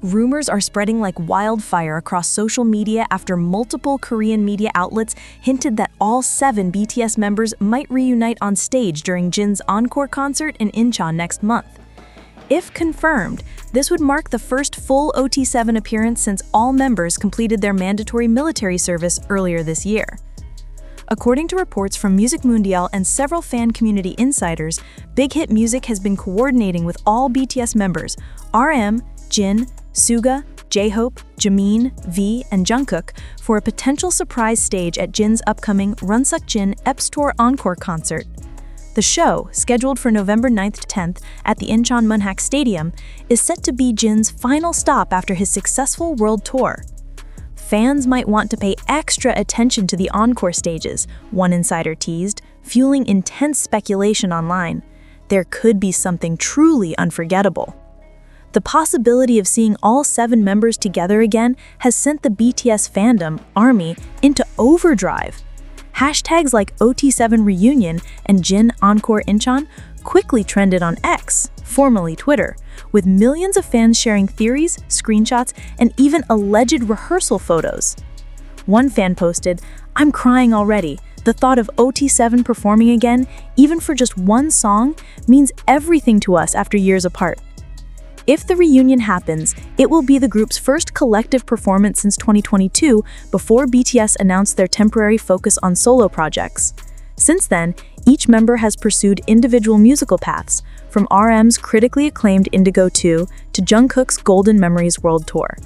Rumors are spreading like wildfire across social media after multiple Korean media outlets hinted that all 7 BTS members might reunite on stage during Jin's Encore concert in Incheon next month. If confirmed, this would mark the first full OT7 appearance since all members completed their mandatory military service earlier this year. According to reports from Music Mundial and several fan community insiders, Big Hit Music has been coordinating with all BTS members, RM, Jin, Suga, J-Hope, Jimin, V, and Jungkook, for a potential surprise stage at Jin's upcoming Runsuk-Jin EPS Tour Encore concert. The show, scheduled for November 9th to 10th at the Incheon Munhak Stadium, is set to be Jin's final stop after his successful world tour. Fans might want to pay extra attention to the encore stages, one insider teased, fueling intense speculation online. There could be something truly unforgettable. The possibility of seeing all 7 members together again has sent the BTS fandom, ARMY, into overdrive. Hashtags like OT7 Reunion and Jin Encore Incheon quickly trended on X, formerly Twitter, with millions of fans sharing theories, screenshots, and even alleged rehearsal photos. One fan posted, "I'm crying already. The thought of OT7 performing again, even for just one song, means everything to us after years apart." If the reunion happens, it will be the group's first collective performance since 2022, before BTS announced their temporary focus on solo projects. Since then, each member has pursued individual musical paths, from RM's critically acclaimed Indigo 2 to Jungkook's Golden Memories World Tour.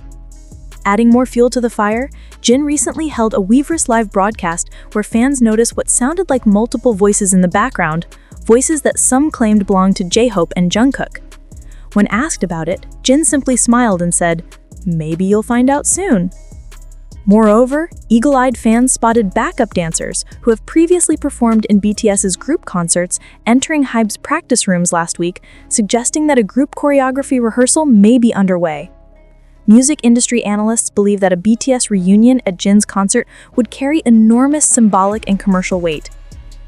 Adding more fuel to the fire, Jin recently held a Weverse live broadcast where fans noticed what sounded like multiple voices in the background, voices that some claimed belonged to J-Hope and Jungkook. When asked about it, Jin simply smiled and said, "Maybe you'll find out soon." Moreover, eagle-eyed fans spotted backup dancers who have previously performed in BTS's group concerts entering HYBE's practice rooms last week, suggesting that a group choreography rehearsal may be underway. Music industry analysts believe that a BTS reunion at Jin's concert would carry enormous symbolic and commercial weight.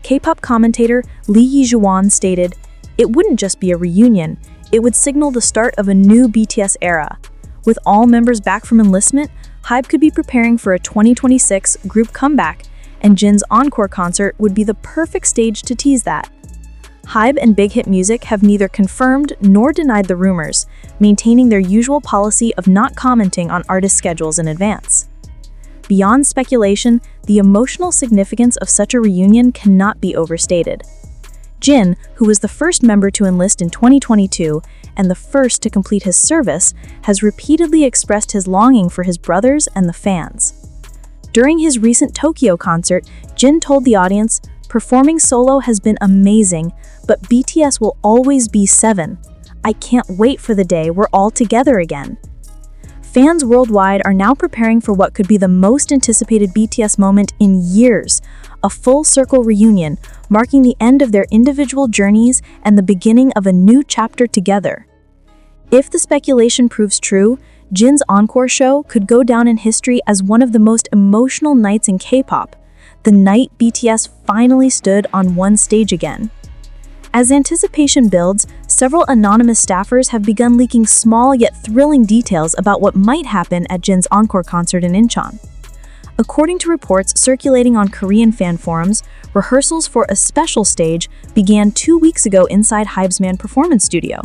K-pop commentator Lee Yi-juan stated, "It wouldn't just be a reunion, it would signal the start of a new BTS era. With all members back from enlistment, HYBE could be preparing for a 2026 group comeback, and Jin's Encore concert would be the perfect stage to tease that." HYBE and Big Hit Music have neither confirmed nor denied the rumors, maintaining their usual policy of not commenting on artist schedules in advance. Beyond speculation, the emotional significance of such a reunion cannot be overstated. Jin, who was the first member to enlist in 2022 and the first to complete his service, has repeatedly expressed his longing for his brothers and the fans. During his recent Tokyo concert, Jin told the audience, "Performing solo has been amazing, but BTS will always be 7. I can't wait for the day we're all together again." Fans worldwide are now preparing for what could be the most anticipated BTS moment in years, a full-circle reunion, marking the end of their individual journeys and the beginning of a new chapter together. If the speculation proves true, Jin's Encore show could go down in history as one of the most emotional nights in K-pop, the night BTS finally stood on one stage again. As anticipation builds, several anonymous staffers have begun leaking small yet thrilling details about what might happen at Jin's Encore concert in Incheon. According to reports circulating on Korean fan forums, rehearsals for a special stage began 2 weeks ago inside HYBE's Man Performance Studio.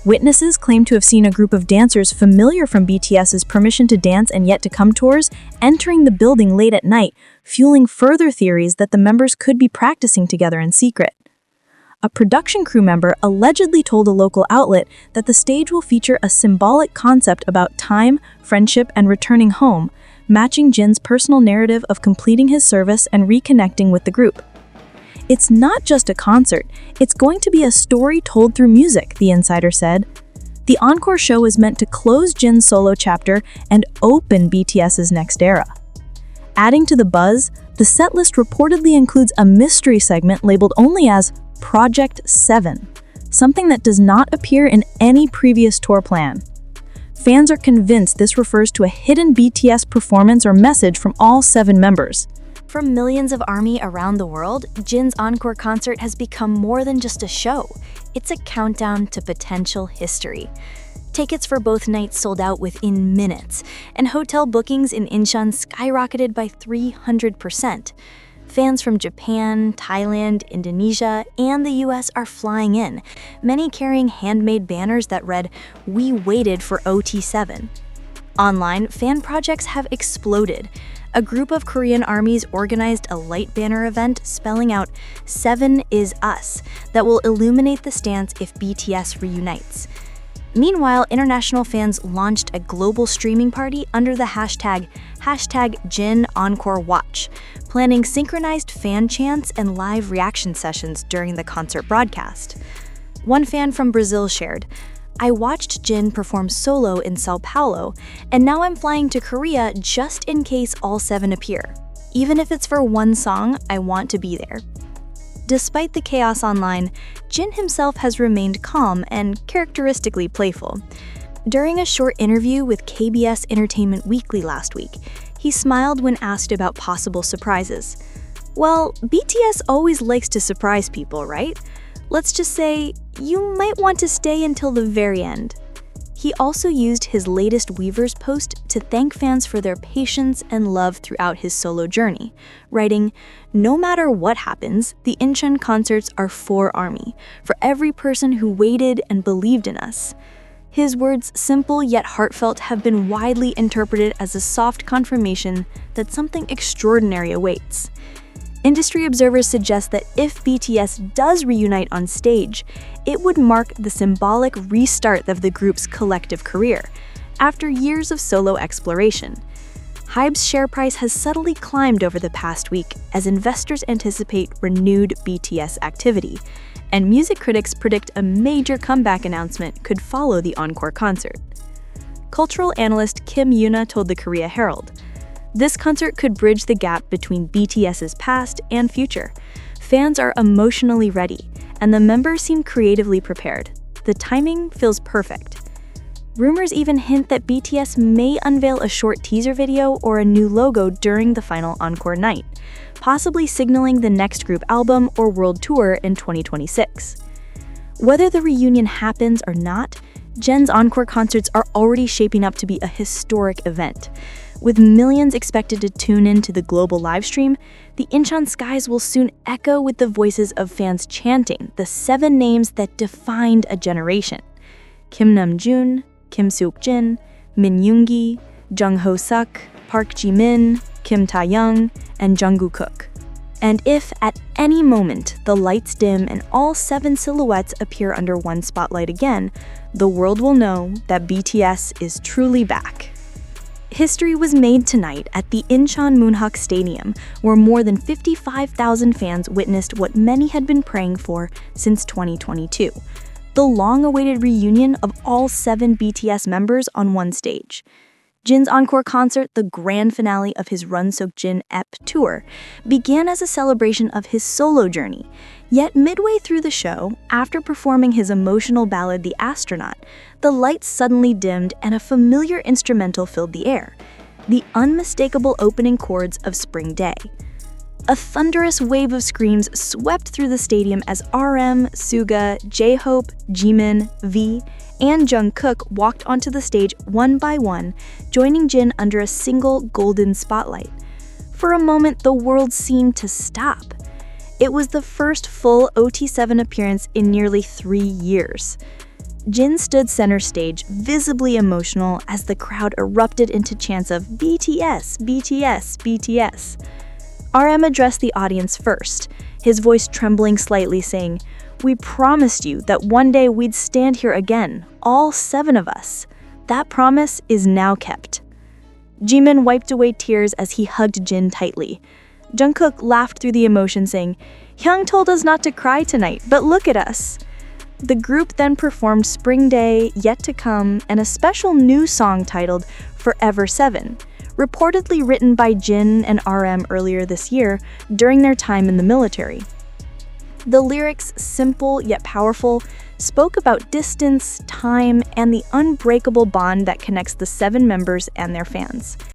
Witnesses claim to have seen a group of dancers familiar from BTS's Permission to Dance and Yet to Come tours entering the building late at night, fueling further theories that the members could be practicing together in secret. A production crew member allegedly told a local outlet that the stage will feature a symbolic concept about time, friendship, and returning home, matching Jin's personal narrative of completing his service and reconnecting with the group. "It's not just a concert, it's going to be a story told through music," the insider said. The Encore show is meant to close Jin's solo chapter and open BTS's next era. Adding to the buzz, the setlist reportedly includes a mystery segment labeled only as Project 7, something that does not appear in any previous tour plan. Fans are convinced this refers to a hidden BTS performance or message from all 7 members. From millions of ARMY around the world, Jin's Encore concert has become more than just a show. It's a countdown to potential history. Tickets for both nights sold out within minutes, and hotel bookings in Incheon skyrocketed by 300%. Fans from Japan, Thailand, Indonesia, and the US are flying in, many carrying handmade banners that read, "We waited for OT7." Online, fan projects have exploded. A group of Korean armies organized a light banner event spelling out "7 is us" that will illuminate the stands if BTS reunites. Meanwhile, international fans launched a global streaming party under the hashtag #JinEncoreWatch, planning synchronized fan chants and live reaction sessions during the concert broadcast. One fan from Brazil shared, "I watched Jin perform solo in Sao Paulo, and now I'm flying to Korea just in case all 7 appear. Even if it's for one song, I want to be there." Despite the chaos online, Jin himself has remained calm and characteristically playful. During a short interview with KBS Entertainment Weekly last week, he smiled when asked about possible surprises. "Well, BTS always likes to surprise people, right? Let's just say, you might want to stay until the very end." He also used his latest Weavers post to thank fans for their patience and love throughout his solo journey, writing, "No matter what happens, the Incheon concerts are for ARMY, for every person who waited and believed in us." His words, simple yet heartfelt, have been widely interpreted as a soft confirmation that something extraordinary awaits. Industry observers suggest that if BTS does reunite on stage, it would mark the symbolic restart of the group's collective career, after years of solo exploration. HYBE's share price has subtly climbed over the past week as investors anticipate renewed BTS activity, and music critics predict a major comeback announcement could follow the Encore concert. Cultural analyst Kim Yoona told the Korea Herald, "This concert could bridge the gap between BTS's past and future. Fans are emotionally ready, and the members seem creatively prepared. The timing feels perfect." Rumors even hint that BTS may unveil a short teaser video or a new logo during the final Encore night, possibly signaling the next group album or world tour in 2026. Whether the reunion happens or not, Jin's Encore concerts are already shaping up to be a historic event. With millions expected to tune in to the global livestream, the Incheon skies will soon echo with the voices of fans chanting the 7 names that defined a generation: Kim Namjoon, Kim Seok-jin, Min Yoongi, Jung Ho-suk, Park Jimin, Kim Taehyung, and Jungkook. And if at any moment the lights dim and all 7 silhouettes appear under one spotlight again, the world will know that BTS is truly back. History was made tonight at the Incheon Moonhak Stadium, where more than 55,000 fans witnessed what many had been praying for since 2022, the long-awaited reunion of all 7 BTS members on one stage. Jin's Encore concert, the grand finale of his Run Seok-jin EP tour, began as a celebration of his solo journey. Yet midway through the show, after performing his emotional ballad The Astronaut, the lights suddenly dimmed and a familiar instrumental filled the air, the unmistakable opening chords of Spring Day. A thunderous wave of screams swept through the stadium as RM, Suga, J-Hope, Jimin, V, and Jungkook walked onto the stage one by one, joining Jin under a single golden spotlight. For a moment, the world seemed to stop. It was the first full OT7 appearance in nearly 3 years. Jin stood center stage, visibly emotional, as the crowd erupted into chants of "BTS, BTS, BTS." RM addressed the audience first, his voice trembling slightly, saying, "We promised you that one day we'd stand here again, all 7 of us. That promise is now kept." Jimin wiped away tears as he hugged Jin tightly. Jungkook laughed through the emotion, saying, "Hyung told us not to cry tonight, but look at us." The group then performed Spring Day, Yet to Come, and a special new song titled Forever 7, reportedly written by Jin and RM earlier this year during their time in the military. The lyrics, simple yet powerful, spoke about distance, time, and the unbreakable bond that connects the 7 members and their fans.